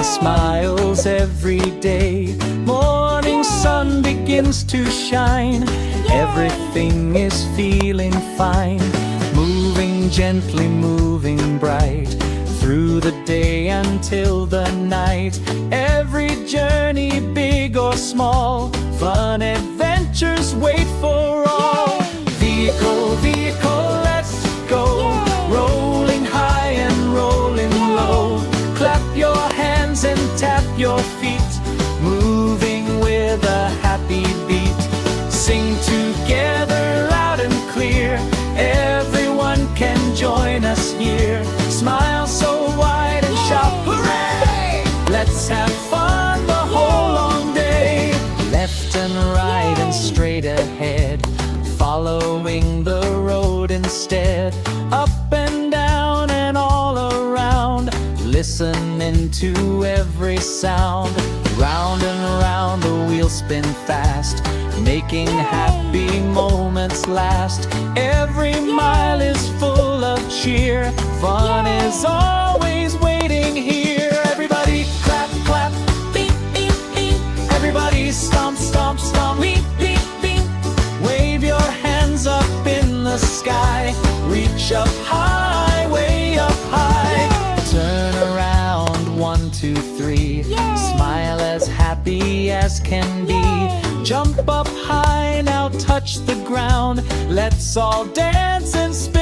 smiles every day. Morning sun begins to shine. Everything is feeling fine. Moving gently, moving bright, through the day until the night. Every journey, big or small, fun adventures wait for all. Vehicle, vehicle, let's go. Rolling high and rolling low. Clap your hands and tap your feet, moving with a happy beat. Sing together loud and clear. Everyone can join us here. Smile so wide and shout hooray! Let's have fun the whole long day. Left and right and straight ahead, following the road instead. Up and down and all around, listening to every sound. Round and round the wheels spin fast, making happy moments last. Every mile is full of cheer. Fun is always waiting here. Everybody clap, clap, beep, beep, beep. Everybody stomp, stomp, stomp, beep, beep, beep. Wave your hands up in the sky. Reach up high, way up high. Turn around, 1, 2, 3. Smile as happy as can be. Jump up high, now touch the ground. Let's all dance and spin.